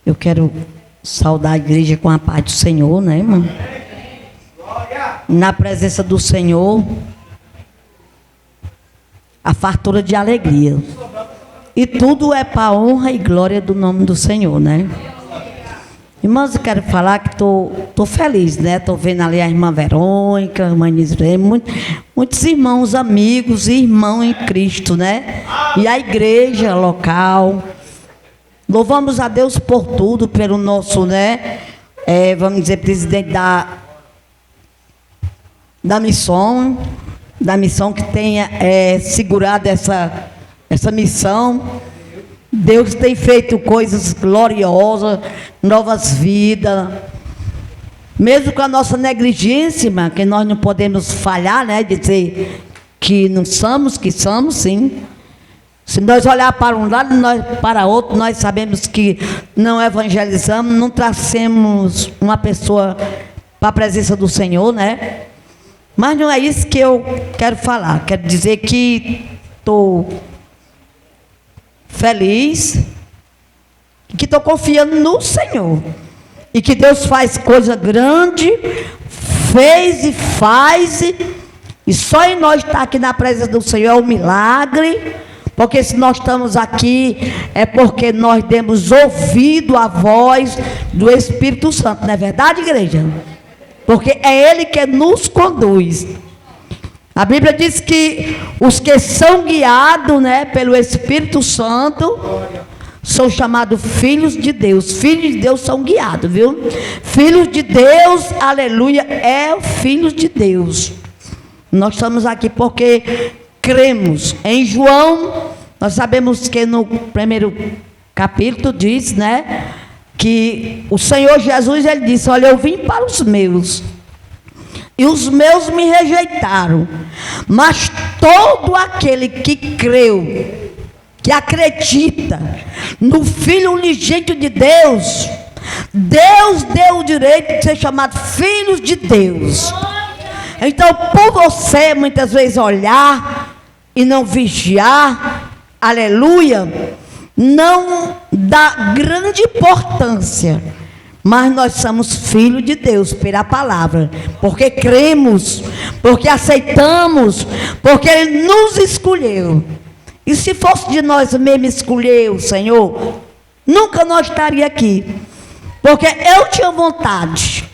Eu quero saudar a igreja com a paz do Senhor, né, irmão? Na presença do Senhor, a fartura de alegria. E tudo é para a honra e glória do nome do Senhor, né? Irmãos, eu quero falar que tô feliz, né? Estou vendo ali a irmã Verônica, a irmã Nisrei, muitos irmãos, amigos e irmãos em Cristo, né? E a igreja local. Louvamos a Deus por tudo, pelo nosso, né? Vamos dizer, presidente da missão que tenha segurado essa missão. Deus tem feito coisas gloriosas, novas vidas. Mesmo com a nossa negligência, que nós não podemos falhar, né? Dizer que não somos, que somos, sim. Se nós olhar para um lado, nós para outro, nós sabemos que não evangelizamos, não trazemos uma pessoa para a presença do Senhor, né? Mas não é isso que eu quero falar. Quero dizer que estou feliz, que estou confiando no Senhor. E que Deus faz coisa grande, fez e faz. E só em nós estar aqui na presença do Senhor é um milagre. Porque se nós estamos aqui, é porque nós demos ouvido à voz do Espírito Santo. Não é verdade, igreja? Porque é Ele que nos conduz. A Bíblia diz que os que são guiados, né, pelo Espírito Santo são chamados filhos de Deus. Filhos de Deus são guiados, viu? Filhos de Deus, aleluia, é filhos de Deus. Nós estamos aqui porque cremos. Em João, nós sabemos que no primeiro capítulo diz, né, que o Senhor Jesus, ele disse: olha, eu vim para os meus, e os meus me rejeitaram, mas todo aquele que creu, que acredita no Filho unigênito de Deus, Deus deu o direito de ser chamado filhos de Deus. Então, por você muitas vezes olhar e não vigiar, aleluia, não dá grande importância. Mas nós somos filhos de Deus pela palavra, porque cremos, porque aceitamos, porque Ele nos escolheu. E se fosse de nós mesmos escolher o Senhor, nunca nós estaríamos aqui. Porque eu tinha vontade,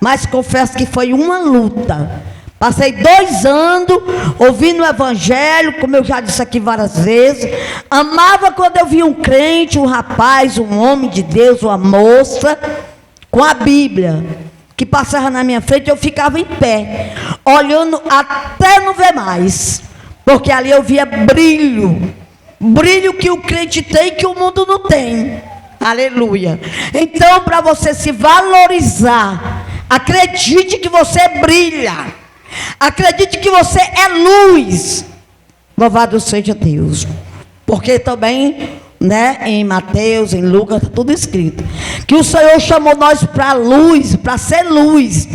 mas confesso que foi uma luta. Passei 2 anos ouvindo o Evangelho, como eu já disse aqui várias vezes. Amava quando eu via um crente, um rapaz, um homem de Deus, uma moça, com a Bíblia, que passava na minha frente, eu ficava em pé, olhando até não ver mais. Porque ali eu via brilho. Brilho que o crente tem, que o mundo não tem. Aleluia. Então, para você se valorizar, acredite que você brilha. Acredite que você é luz. Louvado seja Deus. Porque também, né, em Mateus, em Lucas, está tudo escrito que o Senhor chamou nós para luz, para ser luz.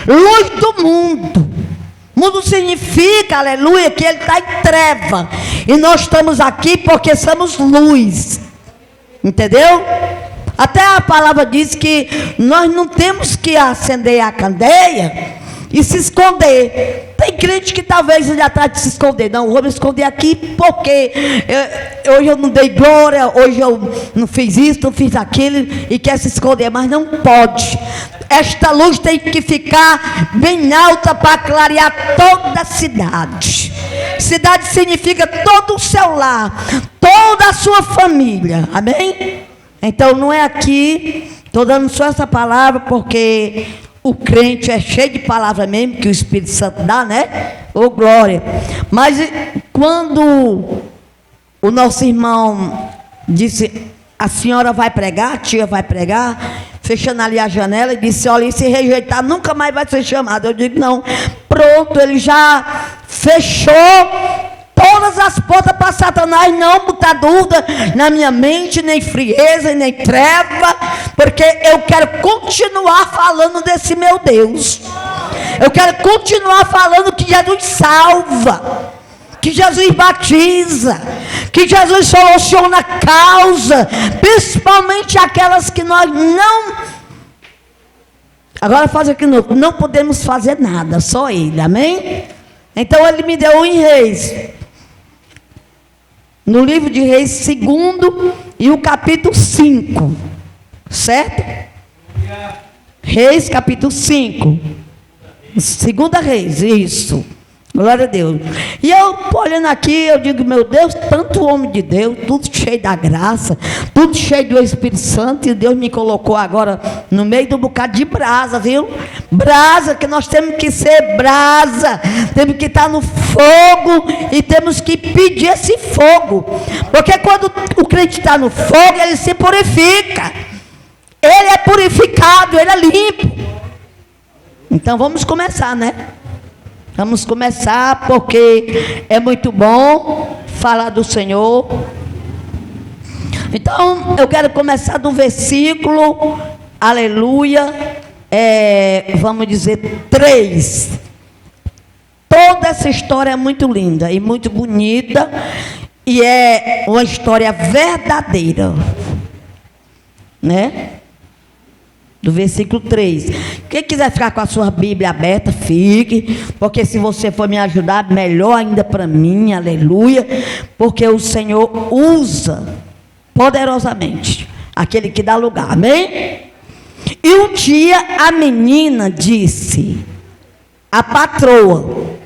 Luz do mundo. Mundo significa, aleluia, que ele está em treva. E nós estamos aqui porque somos luz. Entendeu? Até a palavra diz que nós não temos que acender a candeia e se esconder. Tem crente que talvez já trate de se esconder. Não, vou me esconder aqui porque hoje eu não dei glória, hoje eu não fiz isso, não fiz aquilo, e quer se esconder, mas não pode. Esta luz tem que ficar bem alta para clarear toda a cidade. Cidade significa todo o seu lar, toda a sua família. Amém? Então não é aqui, estou dando só essa palavra porque o crente é cheio de palavra mesmo, que o Espírito Santo dá, né? Ô glória. Mas quando o nosso irmão disse: a senhora vai pregar, a tia vai pregar, fechando ali a janela, e disse: olha, e se rejeitar nunca mais vai ser chamado. Eu digo: não, pronto, ele já fechou todas as portas para Satanás não botar dúvida na minha mente, nem frieza, nem treva, porque eu quero continuar falando desse meu Deus. Eu quero continuar falando que Jesus salva, que Jesus batiza, que Jesus soluciona a causa, principalmente aquelas que nós não... Agora faz aqui novo, não podemos fazer nada, só Ele, amém? Então Ele me deu em Reis, no livro de Reis 2 e o capítulo 5, certo? Reis capítulo 5, 2 Reis, isso. Glória a Deus. E eu estou olhando aqui, eu digo, meu Deus, tanto homem de Deus, tudo cheio da graça, tudo cheio do Espírito Santo, e Deus me colocou agora no meio do bocado de brasa, viu? Brasa, que nós temos que ser brasa, temos que estar no fogo e temos que pedir esse fogo, porque quando o crente está no fogo, ele se purifica, ele é purificado, ele é limpo. Então vamos começar, né? Vamos começar, porque é muito bom falar do Senhor. Então, eu quero começar do versículo, aleluia, vamos dizer, 3. Toda essa história é muito linda e muito bonita, e é uma história verdadeira, né? Do versículo 3. Quem quiser ficar com a sua Bíblia aberta, fique, porque se você for me ajudar, melhor ainda para mim, aleluia, porque o Senhor usa poderosamente aquele que dá lugar, amém? E um dia a menina disse à patroa: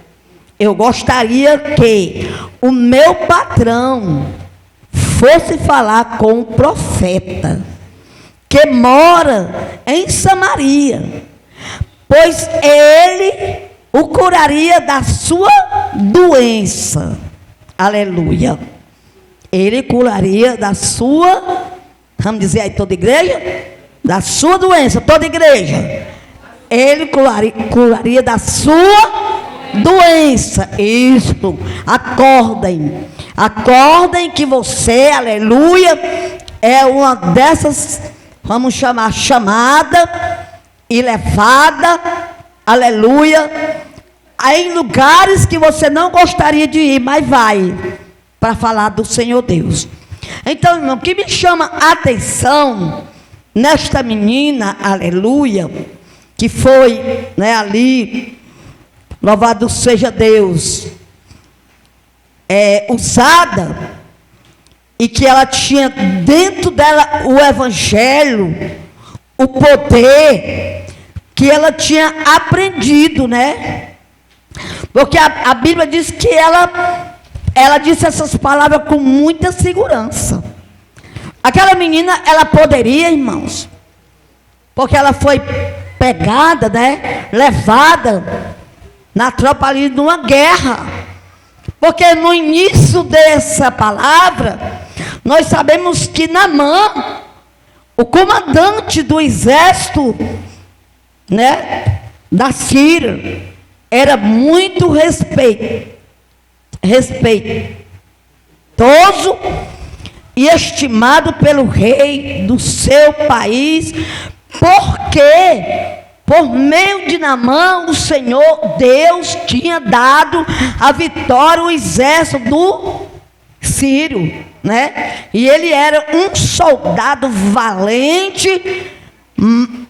eu gostaria que o meu patrão fosse falar com o profeta que mora em Samaria, pois ele o curaria da sua doença. Aleluia. Ele curaria da sua, vamos dizer aí, toda igreja? Da sua doença, toda igreja. Ele curaria da sua doença. Isso. Acordem. Acordem que você, aleluia, é uma dessas, vamos chamar, chamada e levada, aleluia, em lugares que você não gostaria de ir, mas vai, para falar do Senhor Deus. Então, irmão, o que me chama a atenção nesta menina, aleluia, que foi, né, ali, louvado seja Deus, usada, e que ela tinha dentro dela o evangelho, o poder que ela tinha aprendido, né? Porque a Bíblia diz que ela disse essas palavras com muita segurança. Aquela menina, ela poderia, irmãos, porque ela foi pegada, né? Levada na tropa ali numa guerra. Porque no início dessa palavra, nós sabemos que Naamã, o comandante do exército, né, da Síria, era muito respeitoso e estimado pelo rei do seu país, porque por meio de Naamã, o Senhor Deus tinha dado a vitória ao exército do sírio, né? E ele era um soldado valente,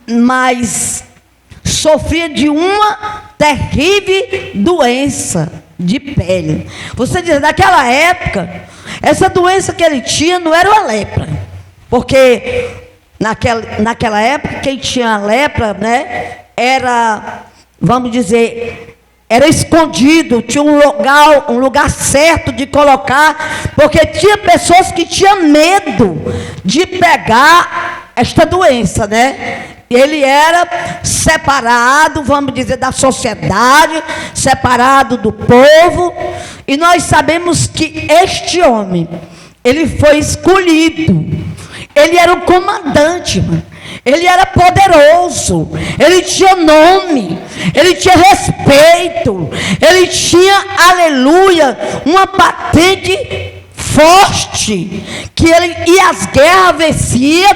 mas sofria de uma terrível doença de pele. Você diz, naquela época, essa doença que ele tinha não era uma lepra, porque naquela época, quem tinha lepra, né, era, vamos dizer, era escondido, tinha um lugar certo de colocar, porque tinha pessoas que tinham medo de pegar esta doença, né? Ele era separado, vamos dizer, da sociedade, separado do povo, e nós sabemos que este homem, ele foi escolhido. Ele era o comandante, mano. Ele era poderoso, ele tinha nome, ele tinha respeito, ele tinha, aleluia, uma patente forte, que ele ia às guerras, vencia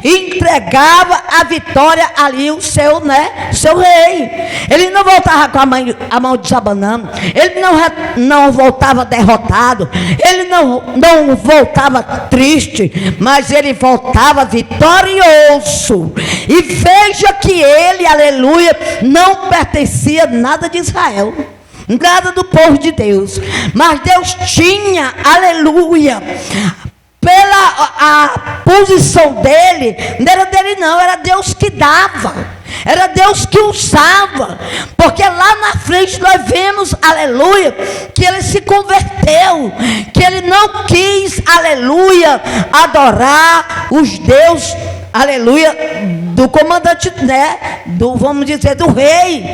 e entregava a vitória ali o seu rei. Ele não voltava com a mão desabanando, ele não voltava derrotado, ele não voltava triste, mas ele voltava vitorioso. E veja que ele, aleluia, não pertencia a nada de Israel, nada do povo de Deus, mas Deus tinha, aleluia, pela a posição dele, não era dele não, era Deus que dava, era Deus que usava, porque lá na frente nós vemos, aleluia, que ele se converteu, que ele não quis, aleluia, adorar os deuses, aleluia, do comandante, vamos dizer, do rei.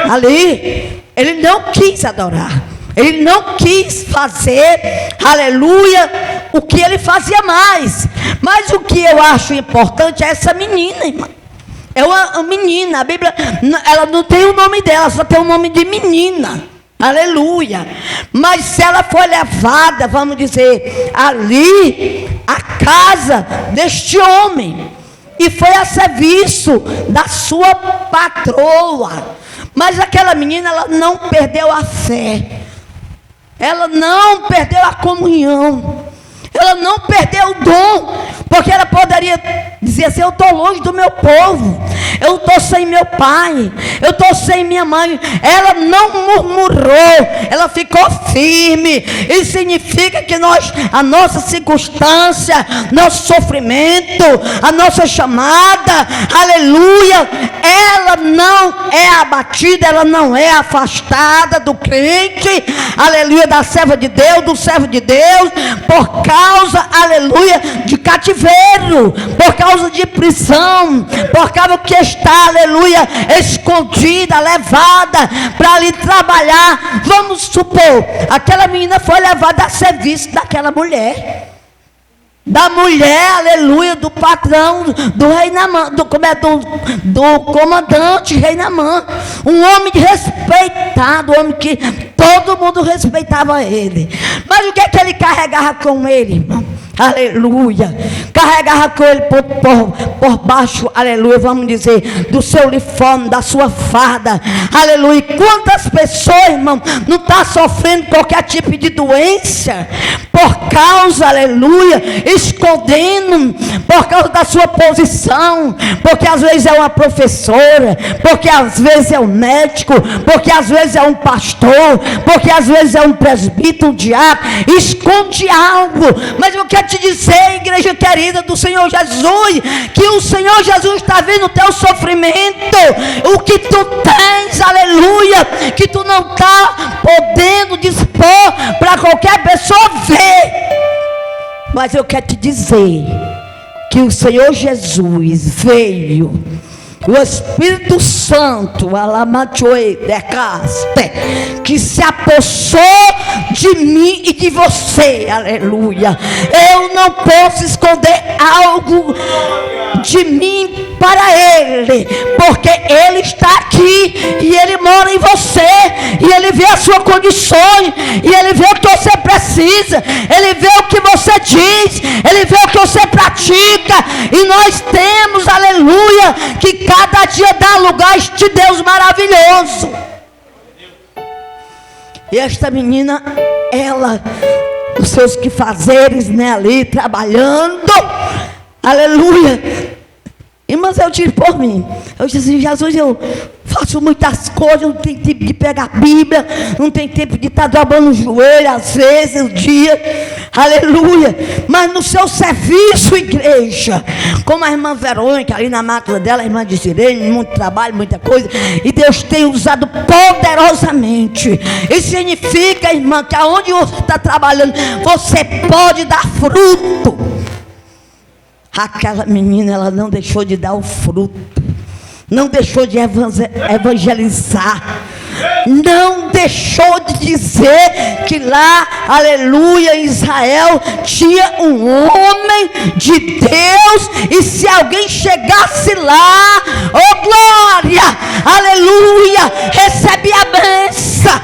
Ali, ele não quis adorar, ele não quis fazer, aleluia, o que ele fazia mais. Mas o que eu acho importante é essa menina, irmã. É uma menina, a Bíblia, ela não tem o nome dela, só tem o nome de menina, aleluia. Mas ela foi levada, vamos dizer, ali, à casa deste homem, e foi a serviço da sua patroa. Mas aquela menina, ela não perdeu a fé, ela não perdeu a comunhão, ela não perdeu o dom, porque ela poderia dizer assim: eu estou longe do meu povo, eu estou sem meu pai, eu estou sem minha mãe. Ela não murmurou, ela ficou firme. Isso significa que a nossa circunstância, nosso sofrimento, a nossa chamada, aleluia, ela não é abatida, ela não é afastada do crente, aleluia, da serva de Deus, do servo de Deus, por causa, aleluia, de cativeiro, por causa de prisão, por causa que está, aleluia, escondida, levada para ali trabalhar. Vamos supor, aquela menina foi levada a serviço daquela mulher, aleluia, do patrão, do rei Naamã, do comandante rei Naamã, um homem respeitado, um homem que todo mundo respeitava ele. Mas o que é que ele carregava com ele, irmão? Aleluia, carregava com ele por baixo, aleluia, vamos dizer, do seu uniforme, da sua farda, aleluia. Quantas pessoas, irmão, não estão sofrendo qualquer tipo de doença, por causa, aleluia, escondendo, por causa da sua posição, porque às vezes é uma professora, porque às vezes é um médico, porque às vezes é um pastor, porque às vezes é um presbítero, um diácono, esconde algo. Mas eu quero te dizer, igreja querida do Senhor Jesus, que o Senhor Jesus está vendo o teu sofrimento, o que tu tens, aleluia, que tu não está podendo dispor para qualquer pessoa ver. Mas eu quero te dizer que o Senhor Jesus veio, o Espírito Santo, que se apossou de mim e de você, aleluia. Eu não posso esconder algo de mim para Ele, porque Ele está aqui e Ele mora em você, e Ele vê as suas condições, e Ele vê o que você precisa, Ele vê o que você diz, Ele vê o que você pratica. E nós temos, aleluia, que cada dia dá lugar a este Deus maravilhoso. E esta menina, ela, os seus quefazeres, ali trabalhando, aleluia. Irmãos, eu tiro por mim. Eu disse: Jesus, eu faço muitas coisas, não tenho tempo de pegar a Bíblia, não tenho tempo de estar dobrando o joelho, às vezes, o dia, aleluia. Mas no seu serviço, igreja, como a irmã Verônica, ali na máquina dela, a irmã de Sirene, muito trabalho, muita coisa, e Deus tem usado poderosamente. Isso significa, irmã, que aonde você está trabalhando, você pode dar fruto. Aquela menina, ela não deixou de dar o fruto, não deixou de evangelizar, não deixou de dizer que lá, aleluia, em Israel tinha um homem de Deus, e se alguém chegasse lá, oh glória, aleluia, recebe a bênção.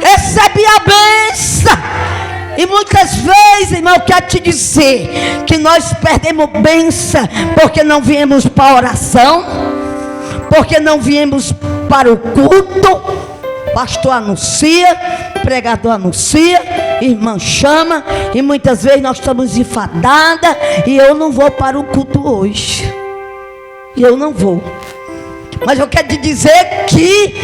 Recebe a bênção. E muitas vezes, irmão, eu quero te dizer que nós perdemos bênção porque não viemos para a oração, porque não viemos para o culto. Pastor anuncia, pregador anuncia, irmã chama, e muitas vezes nós estamos enfadadas, e eu não vou para o culto hoje. E eu não vou. Mas eu quero te dizer que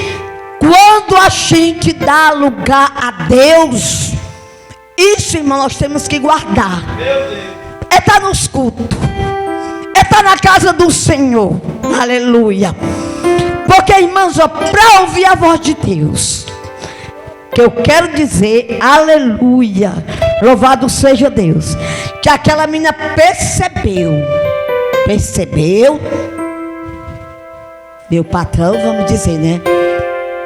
quando a gente dá lugar a Deus, isso, irmão, nós temos que guardar. É estar nos cultos, é estar na casa do Senhor. Aleluia. Porque, irmãos, para ouvir a voz de Deus, que eu quero dizer, aleluia, louvado seja Deus, que aquela menina percebeu, meu patrão, vamos dizer, né?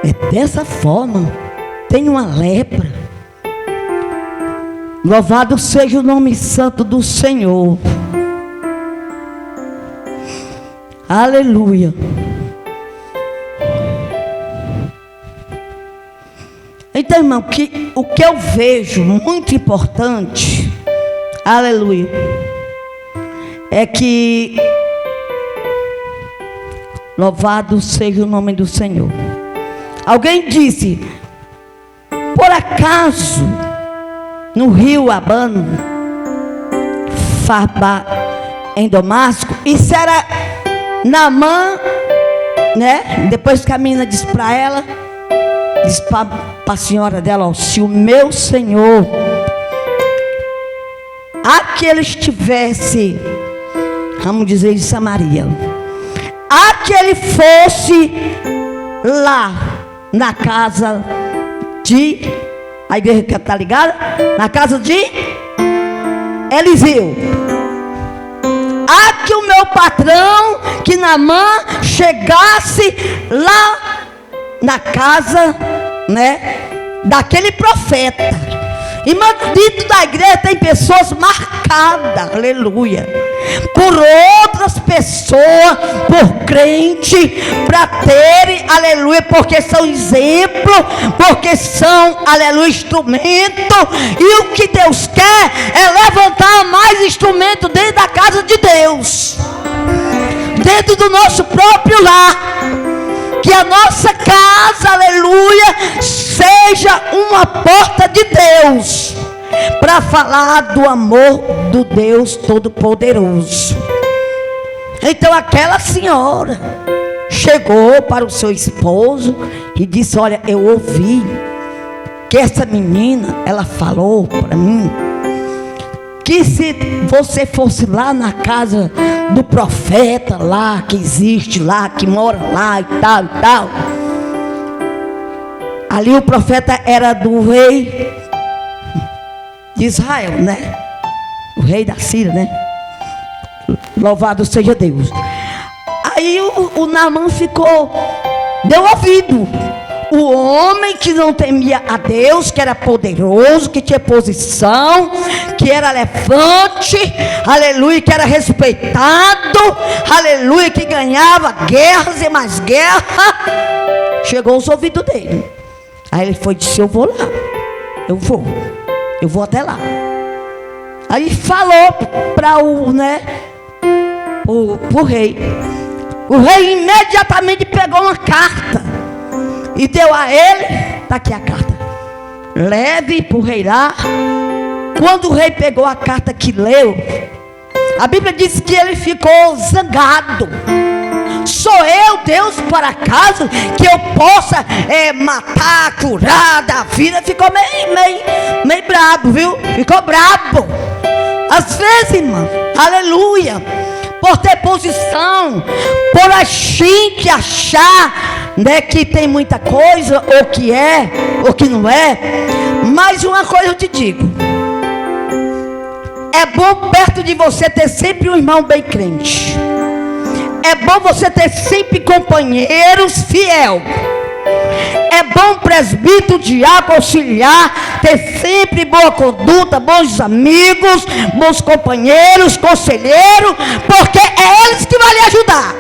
É dessa forma, tem uma lepra. Louvado seja o nome santo do Senhor. Aleluia. Então, irmão, o que eu vejo muito importante, aleluia, é que louvado seja o nome do Senhor. Alguém disse, por acaso, no rio Abano, Farba, em Damasco, isso era Naamã, né? Depois que a menina disse para ela, disse para a senhora dela, ó, se o meu Senhor, a que ele estivesse, vamos dizer, em Samaria, a que ele fosse lá na casa de, a igreja que está ligada, na casa de Eliseu, a que o meu patrão, que Naamã, chegasse lá na casa, né, daquele profeta. E dentro da igreja tem pessoas marcadas, aleluia, por outras pessoas, por crente, para terem, aleluia, porque são exemplo, porque são, aleluia, instrumento. E o que Deus quer é levantar mais instrumento dentro da casa de Deus, dentro do nosso próprio lar. Que a nossa casa, aleluia, seja uma porta de Deus, para falar do amor do Deus Todo-Poderoso. Então aquela senhora chegou para o seu esposo e disse, olha, eu ouvi que essa menina, ela falou para mim, que se você fosse lá na casa do profeta lá, que existe lá, que mora lá e tal, ali o profeta era do rei de Israel, né? O rei da Síria, né? Louvado seja Deus. Aí o Naamã deu ouvido. O homem que não temia a Deus, que era poderoso, que tinha posição, que era elefante, aleluia, que era respeitado, aleluia, que ganhava guerras e mais guerra, chegou aos ouvidos dele. Aí ele foi e disse, eu vou lá, eu vou até lá. Aí falou para o rei. O rei imediatamente pegou uma carta e deu a ele, está aqui a carta, leve para o rei lá. Quando o rei pegou a carta que leu, a Bíblia diz que ele ficou zangado. Sou eu, Deus, por acaso, que eu possa matar, curar da vida? Ficou meio brabo, viu? Ficou brabo. Às vezes, irmão, aleluia, por ter posição, por a gente achar, né, que tem muita coisa, ou que é, ou que não é. Mas uma coisa eu te digo, é bom perto de você ter sempre um irmão bem crente. É bom você ter sempre companheiros fiel. É bom presbítero, diácono, auxiliar, ter sempre boa conduta, bons amigos, bons companheiros, conselheiros, porque é eles que vão lhe ajudar.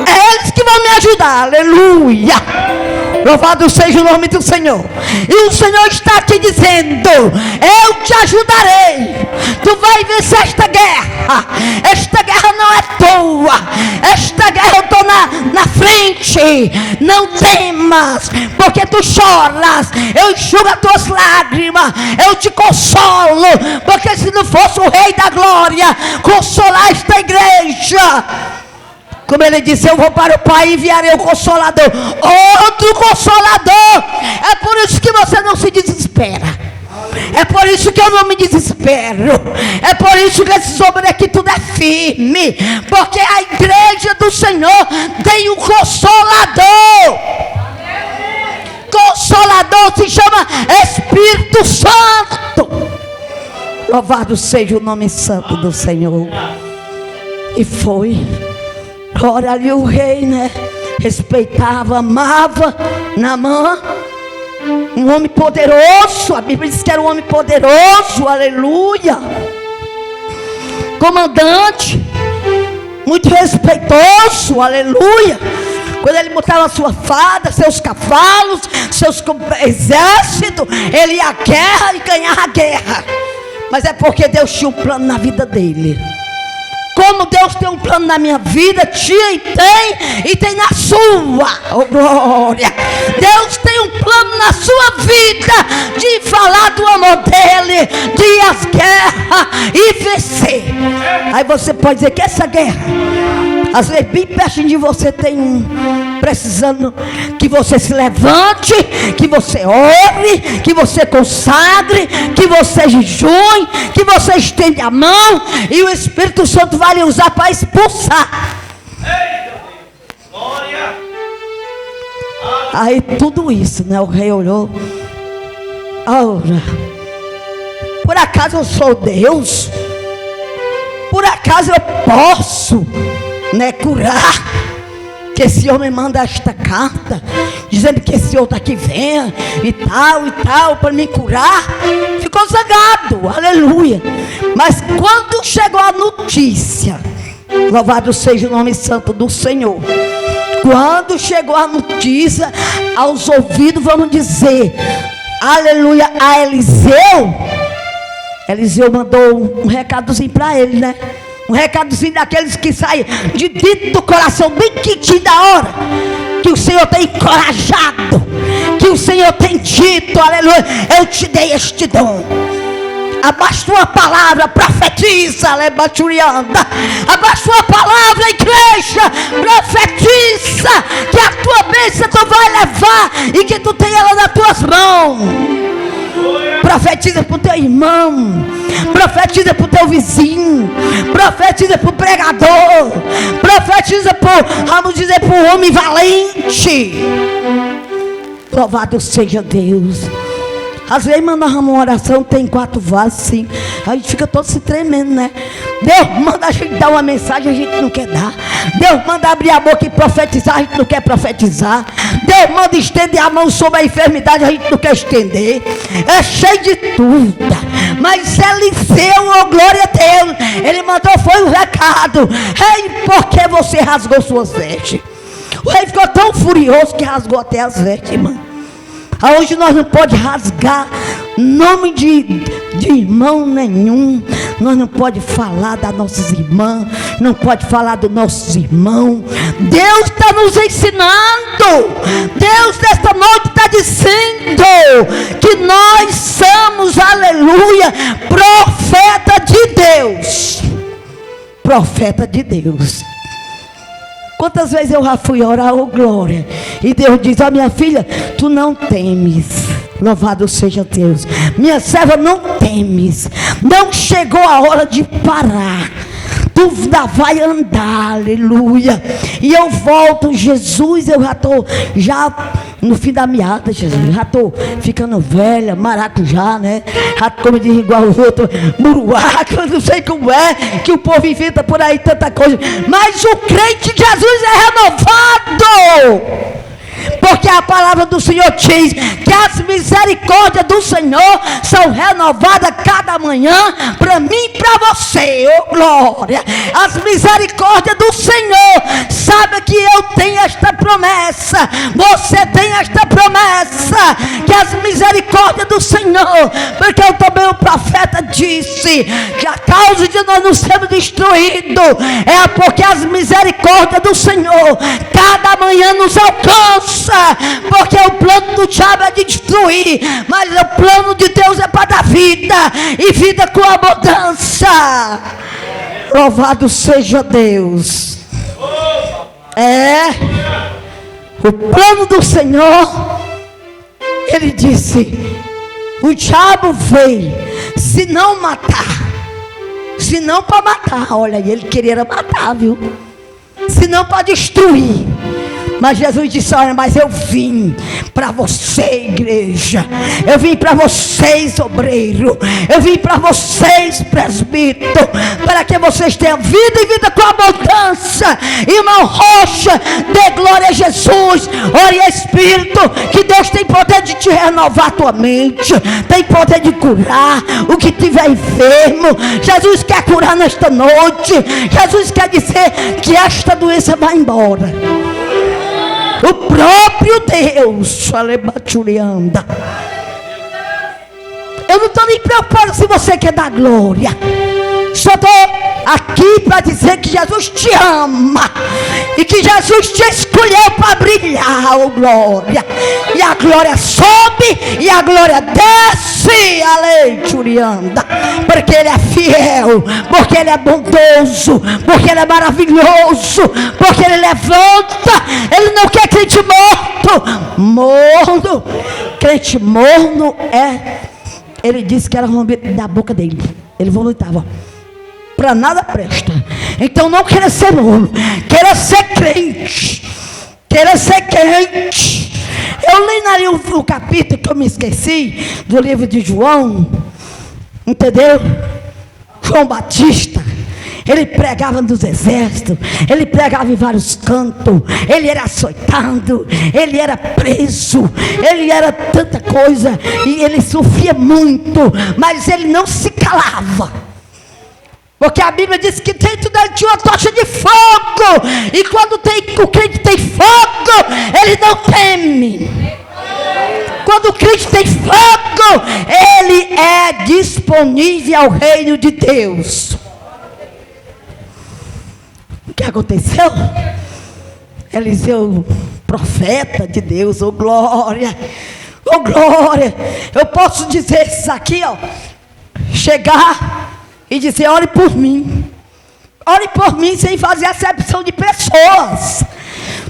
É eles que vão me ajudar, aleluia. Louvado seja o nome do Senhor. E o Senhor está te dizendo: eu te ajudarei. Tu vai vencer esta guerra. Esta guerra não é tua. Esta guerra eu estou na frente. Não temas, porque tu choras. Eu enxugo as tuas lágrimas. Eu te consolo, porque se não fosse o Rei da Glória consolar esta igreja, como ele disse, eu vou para o Pai e enviarei o Consolador, outro Consolador. É por isso que você não se desespera. É por isso que eu não me desespero. É por isso que esse sobre aqui tudo é firme, porque a igreja do Senhor tem um Consolador. Consolador se chama Espírito Santo. Louvado seja o nome santo do Senhor. E foi. Ora ali o rei, né? Respeitava, amava Naamã. Um homem poderoso. A Bíblia diz que era um homem poderoso. Aleluia. Comandante. Muito respeitoso. Aleluia. Quando ele montava sua farda, seus cavalos, seus exércitos, ele ia à guerra e ganhava a guerra. Mas é porque Deus tinha um plano na vida dele. Como Deus tem um plano na minha vida, tinha e tem na sua. Oh glória. Deus tem um plano na sua vida de falar do amor dele, de ir às guerras e vencer. Aí você pode dizer que essa guerra, às vezes bem pertinho de você tem precisando que você se levante, que você ore, que você consagre, que você jejue, que você estende a mão e o Espírito Santo vai lhe usar para expulsar. Aí tudo isso, né? O rei olhou. Ora, por acaso eu sou Deus? Por acaso eu posso, né, curar? Que esse homem manda esta carta dizendo que esse outro aqui venha e tal para me curar. Ficou zangado, aleluia. Mas quando chegou a notícia, louvado seja o nome santo do Senhor, quando chegou a notícia aos ouvidos, vamos dizer, aleluia, a Eliseu mandou um recadozinho para ele, né? Um recadozinho daqueles que saem de dentro do coração, bem quentinho da hora, que o Senhor tem encorajado, que o Senhor tem dito, aleluia, eu te dei este dom. Abaixa tua palavra, profetiza, lebachurianda. Abaixa tua palavra, igreja, profetiza, que a tua bênção tu vai levar e que tu tem ela nas tuas mãos. Profetiza para o teu irmão, profetiza para o teu vizinho, profetiza para o pregador, profetiza para, vamos dizer, para o homem valente. Louvado seja Deus. Às vezes mandamos uma oração, tem 4 vasos assim, a gente fica todo se tremendo, né? Deus manda a gente dar uma mensagem, a gente não quer dar. Deus manda abrir a boca e profetizar, a gente não quer profetizar. Deus manda estender a mão sobre a enfermidade, a gente não quer estender. É cheio de tudo. Mas Eliseu, oh glória a Deus, ele mandou, foi um recado: rei, por que você rasgou suas vestes? O rei ficou tão furioso que rasgou até as vestes, irmão. Hoje nós não podemos rasgar nome de irmão nenhum. Nós não podemos falar das nossas irmãs, não pode falar dos nossos irmãos. Deus está nos ensinando. Deus nesta noite está dizendo que nós somos, aleluia, profeta de Deus. Profeta de Deus. Quantas vezes eu já fui orar, oh glória, e Deus diz: ó minha filha, tu não temes. Louvado seja Deus. Minha serva, não temes. Não chegou a hora de parar. Tu ainda vai andar, aleluia. E eu volto, Jesus, eu já estou no fim da meada, Jesus. Já estou ficando velha, maracujá, né? Já como diz igual o outro, muruaca, eu não sei como é, que o povo inventa por aí tanta coisa. Mas o crente de Jesus é renovado. porque a palavra do Senhor diz que as misericórdias do Senhor são renovadas cada manhã para mim e para você, oh glória. As misericórdias do Senhor, sabe que eu tenho esta promessa, você tem esta promessa, que as misericórdias do Senhor, porque eu também o profeta disse que a causa de nós não sermos destruídos é porque as misericórdias do Senhor cada manhã nos alcança, porque o plano do diabo é de destruir, mas o plano de Deus é para dar vida, e vida com abundância. Louvado seja Deus. O plano do Senhor, ele disse, o diabo veio se não matar, se não para matar, olha, ele queria matar, viu? Se não para destruir. Mas Jesus disse, olha, mas eu vim para você, igreja, eu vim para vocês, obreiro, eu vim para vocês, presbítero, para que vocês tenham vida e vida com abundância. Irmão Rocha, dê glória a Jesus. Ore, Espírito, que Deus tem poder de te renovar a tua mente, tem poder de curar o que tiver enfermo. Jesus quer curar nesta noite. Jesus quer dizer que esta doença vai embora. O próprio Deus, alebaturianda. Eu não estou nem preocupado se você quer dar glória. Só estou aqui para dizer que Jesus te ama e que Jesus te escolheu para brilhar, oh glória. E a glória sobe e a glória desce, aleiturianda, porque Ele é fiel, porque Ele é bondoso, porque Ele é maravilhoso, porque Ele levanta. Ele não quer crente morno. Crente morno ele disse que era da boca dele. Ele vomitava. Para nada presta. Então não queira ser morno, queira ser crente. Queira ser crente. Eu li ali o capítulo que eu me esqueci do livro de João, entendeu? João Batista, ele pregava nos exércitos, ele pregava em vários cantos, ele era açoitado, ele era preso, ele era tanta coisa, e ele sofria muito, mas ele não se calava. Porque a Bíblia diz que dentro dele tinha uma tocha de fogo. E quando o crente tem fogo, ele não teme. Quando o crente tem fogo, ele é disponível ao reino de Deus. O que aconteceu? Eliseu, profeta de Deus, oh glória, oh glória. Eu posso dizer isso aqui, ó, chegar e dizer, ore por mim sem fazer acepção de pessoas,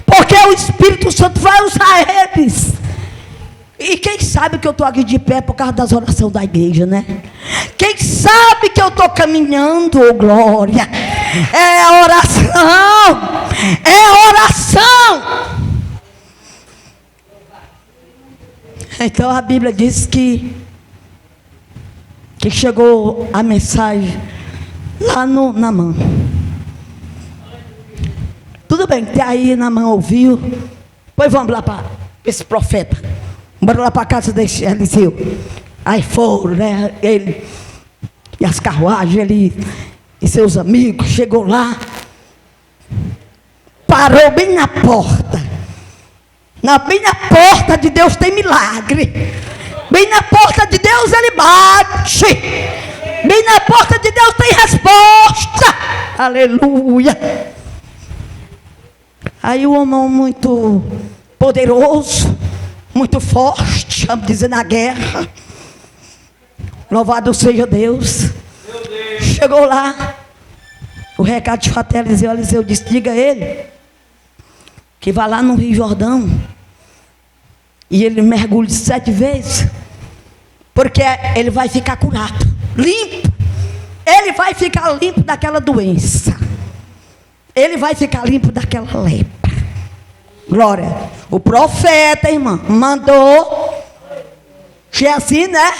porque o Espírito Santo vai usar eles. E quem sabe que eu estou aqui de pé por causa das orações da igreja, né? Quem sabe que eu estou caminhando, oh glória, é oração. Então a Bíblia diz que chegou a mensagem lá no Naamã. Tudo bem, até aí Naamã ouviu. Pois vamos lá para esse profeta. Bora lá para a casa desse Eliseu. Aí foram, né? Ele e as carruagens, ele e seus amigos. Chegou lá, parou bem na porta. Bem na porta de Deus tem milagre. Bem na porta de Deus ele bate. Bem na porta de Deus tem resposta. Aleluia. Aí o homem muito poderoso, muito forte, vamos dizer, na guerra. Louvado seja Deus. Chegou lá. O recado de até Eliseu. Eliseu disse, diga a ele que vá lá no Rio Jordão e ele mergulhe 7 vezes, porque ele vai ficar curado, limpo. Ele vai ficar limpo daquela doença. Ele vai ficar limpo daquela lepra. Glória. O profeta, irmã, mandou que assim, né?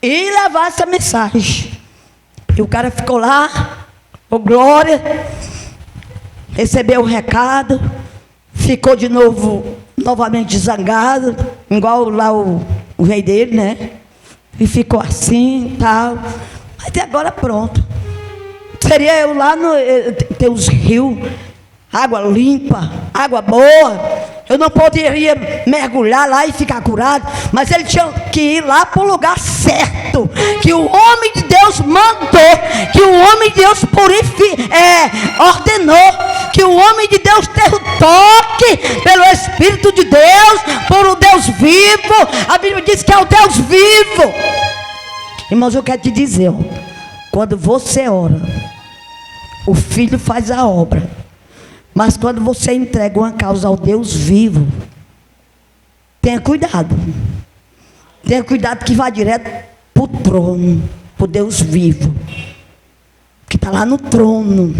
E levar essa mensagem. E o cara ficou lá, oh glória, recebeu o recado, ficou de novo novamente zangado, igual lá o rei dele, né? E ficou assim, tal. Mas agora pronto. Seria eu lá, tem os rios, água limpa, água boa. Eu não poderia mergulhar lá e ficar curado, mas ele tinha que ir lá para o lugar certo, que o homem de Deus mandou, que o homem de Deus ordenou, que o homem de Deus teve o toque pelo Espírito de Deus, por um Deus vivo. A Bíblia diz que é o Deus vivo. Irmãos, eu quero te dizer, ó, quando você ora, o Filho faz a obra. Mas quando você entrega uma causa ao Deus vivo, tenha cuidado. Tenha cuidado que vai direto para o trono, para o Deus vivo, que está lá no trono.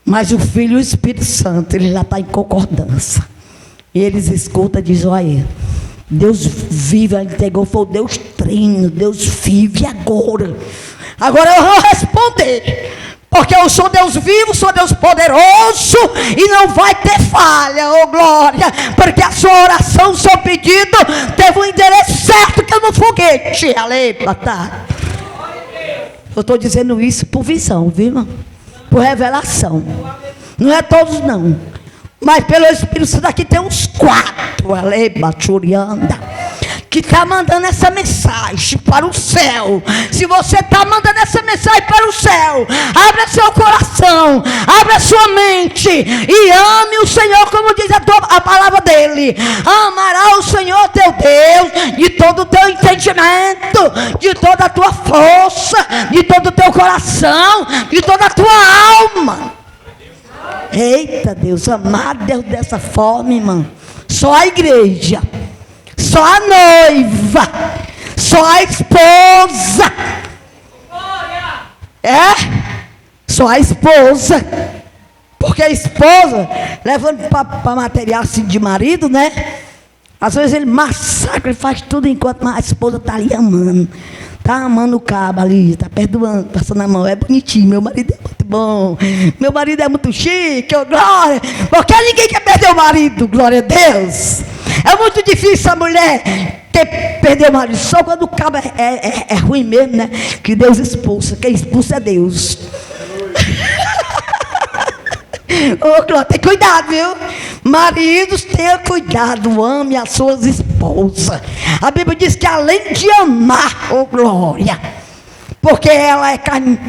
Mas o Filho e o Espírito Santo, ele já está em concordância. E eles escutam e dizem, olha, Deus vivo, ele entregou, foi o Deus trino, Deus vivo, e agora? Agora eu vou responder. Porque eu sou Deus vivo, sou Deus poderoso e não vai ter falha, oh glória. Porque a sua oração, o seu pedido teve um endereço certo, que é no foguete. Aleluia. Eu estou dizendo isso por visão, viu, irmão? Por revelação. Não é todos não. Mas pelo Espírito Santo aqui tem uns 4. Aleluia. Que está mandando essa mensagem para o céu. Se você está mandando essa mensagem para o céu, abra seu coração, abra sua mente e ame o Senhor, como diz a palavra dele. Amará o Senhor teu Deus de todo o teu entendimento, de toda a tua força, de todo o teu coração, de toda a tua alma. Eita Deus, amar Deus dessa forma, irmão. Só a igreja, só a noiva, só a esposa. Só a esposa. Porque a esposa, levando para material assim de marido, né? Às vezes ele massacra e faz tudo enquanto a esposa está ali amando. Está amando o cabo ali, está perdoando, passando a mão. É bonitinho, meu marido é muito bom. Meu marido é muito chique, oh, glória. Porque ninguém quer perder o marido, glória a Deus. É muito difícil a mulher perder o marido. Só quando o cabo é ruim mesmo, né? Que Deus expulsa. Quem expulsa é Deus. Ô, Glória, tem cuidado, viu? Maridos, tenha cuidado, ame as suas esposas. A Bíblia diz que além de amar, ô Glória, porque ela é carne,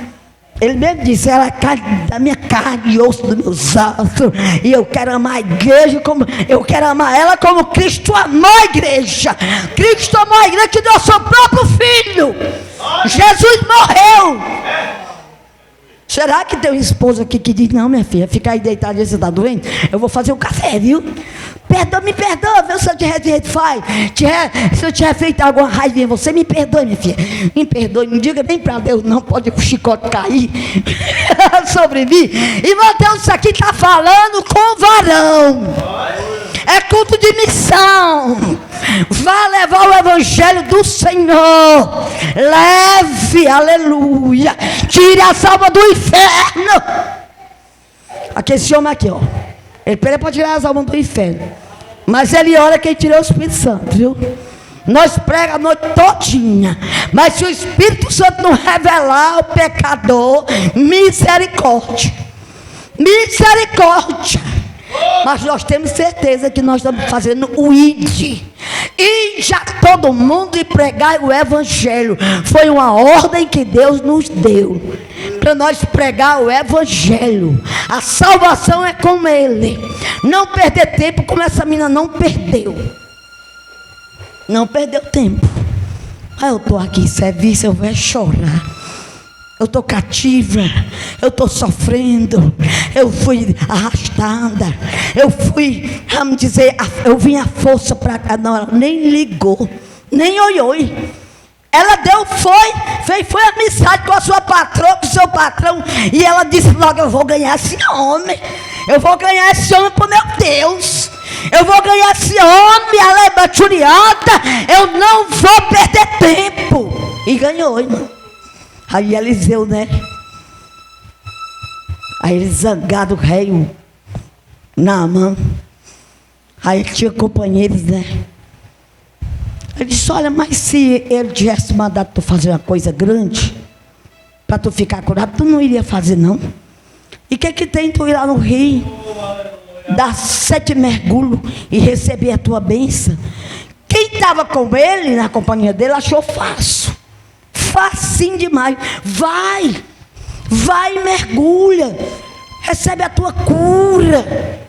ele mesmo disse, ela é carne da minha carne e osso dos meus ossos. E eu quero amar a igreja como eu quero amar ela, como Cristo amou a igreja. Cristo amou a igreja que deu o seu próprio filho. Jesus morreu. Será que tem uma esposa aqui que diz, não, minha filha, fica aí deitada e você está doente? Eu vou fazer um café, viu? Me perdoa, viu? Se eu tiver feito alguma raiva em você, me perdoe, minha filha. Me perdoe, não diga nem para Deus, não pode o chicote cair sobre mim. E Mateus, isso aqui está falando com varão. É culto de missão. Vá levar o evangelho do Senhor. Leve, aleluia. Tire as almas do inferno. Aqui, esse homem aqui, ó. Ele pede para tirar as almas do inferno. Mas ele ora quem tirou o Espírito Santo, viu? Nós pregamos a noite todinha. Mas se o Espírito Santo não revelar ao pecador, misericórdia. Misericórdia. Mas nós temos certeza que nós estamos fazendo o ID. Ide a todo mundo e pregar o evangelho. Foi uma ordem que Deus nos deu para nós pregar o evangelho. A salvação é com ele. Não perder tempo como essa menina não perdeu. Não perdeu tempo. Eu estou aqui em serviço, eu vou chorar. Eu estou cativa, eu estou sofrendo, eu fui arrastada, eu fui, vamos dizer, eu vim à força para cá. Não, ela nem ligou, nem olhou. Ela foi amizade com a sua patroa, com o seu patrão, e ela disse logo, eu vou ganhar esse homem, para meu Deus, eu vou ganhar esse homem, ela é baturiada, eu não vou perder tempo. E ganhou, irmão. Aí Eliseu, né? Aí ele zangado, rei Naamã. Aí ele tinha companheiros, né? Ele disse, olha, mas se ele tivesse mandado tu fazer uma coisa grande, para tu ficar curado, tu não iria fazer, não? E o que tem tu ir lá no rio, dar 7 mergulhos e receber a tua bênção? Quem estava com ele, na companhia dele, achou fácil. Facinho demais. Vai, mergulha, recebe a tua cura.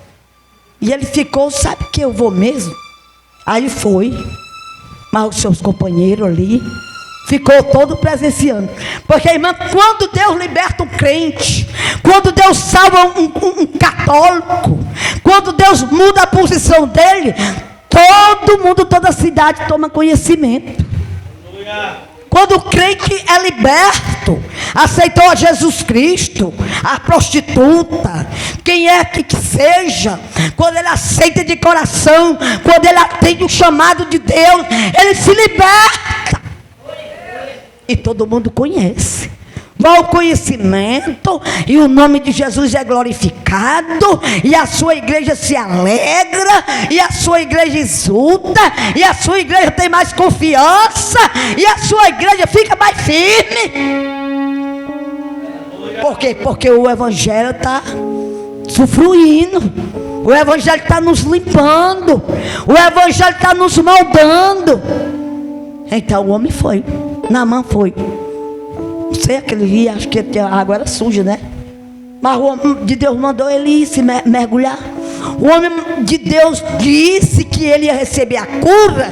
E ele ficou, sabe que eu vou mesmo? Aí foi, mas os seus companheiros ali, ficou todo presenciando. Porque, irmã, quando Deus liberta um crente, quando Deus salva um católico, quando Deus muda a posição dele, todo mundo, toda a cidade toma conhecimento. Quando o crente é liberto, aceitou a Jesus Cristo, a prostituta, quem é que seja, quando ele aceita de coração, quando ele atende o chamado de Deus, ele se liberta. E todo mundo conhece. Vai o conhecimento, e o nome de Jesus é glorificado, e a sua igreja se alegra, e a sua igreja exulta, e a sua igreja tem mais confiança, e a sua igreja fica mais firme. Por quê? Porque o evangelho está usufruindo, o evangelho está nos limpando, o evangelho está nos moldando. Então o homem foi, Naamã foi. Não sei, aquele rio, acho que a água era suja, né? Mas o homem de Deus mandou ele ir se mergulhar. O homem de Deus disse que ele ia receber a cura.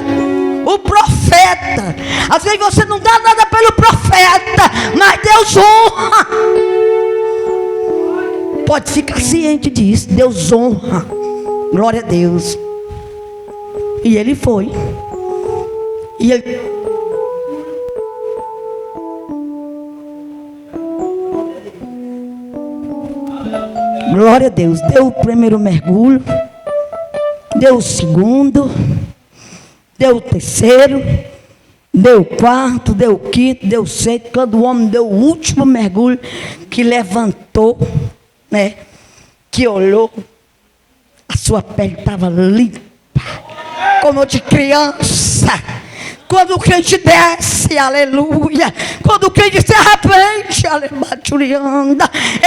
O profeta, às vezes você não dá nada pelo profeta, mas Deus honra. Pode ficar ciente disso, Deus honra. Glória a Deus. E ele foi. E ele... Glória a Deus. Deu o primeiro mergulho, deu o segundo, deu o terceiro, deu o quarto, deu o quinto, deu o sexto. Quando o homem deu o último mergulho, que levantou, né? Que olhou, a sua pele estava limpa, como de criança. Quando o crente desce, aleluia, quando o crente se arrepende, aleluia,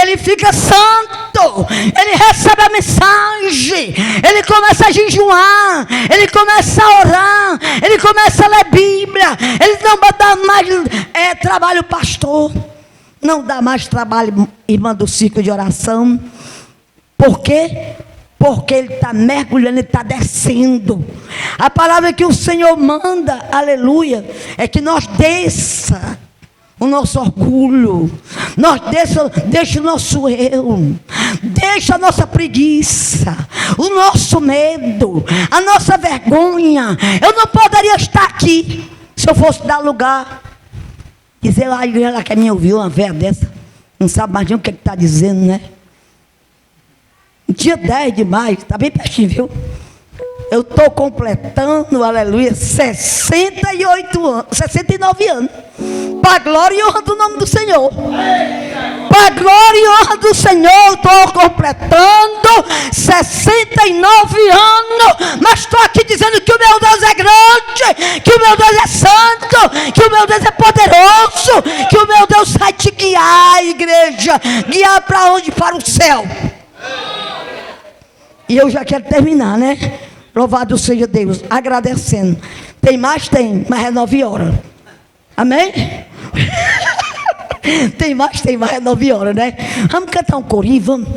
ele fica santo, ele recebe a mensagem, ele começa a jejuar, ele começa a orar, ele começa a ler Bíblia, ele não dá mais trabalho pastor, não dá mais trabalho irmã do ciclo de oração. Por quê? Porque ele está mergulhando, ele está descendo. A palavra que o Senhor manda, aleluia, é que nós desça o nosso orgulho, nós deixa o nosso eu, deixa a nossa preguiça, o nosso medo, a nossa vergonha. Eu não poderia estar aqui se eu fosse dar lugar, dizer lá, a igreja lá quer me ouvir, uma véia dessa, não sabe mais nem o que está dizendo, né? Dia 10 de maio, está bem pertinho, viu? Eu estou completando, aleluia, 68 anos, 69 anos. Para a glória e honra do nome do Senhor. Para a glória e honra do Senhor, estou completando 69 anos. Mas estou aqui dizendo que o meu Deus é grande, que o meu Deus é santo, que o meu Deus é poderoso, que o meu Deus vai te guiar, igreja. Guiar para onde? Para o céu. E eu já quero terminar, né? Louvado seja Deus, agradecendo. Tem mais? Tem, mas é 9 horas. Amém? Tem mais? Tem mais, é 9 horas, né? Vamos cantar um corinho, vamos.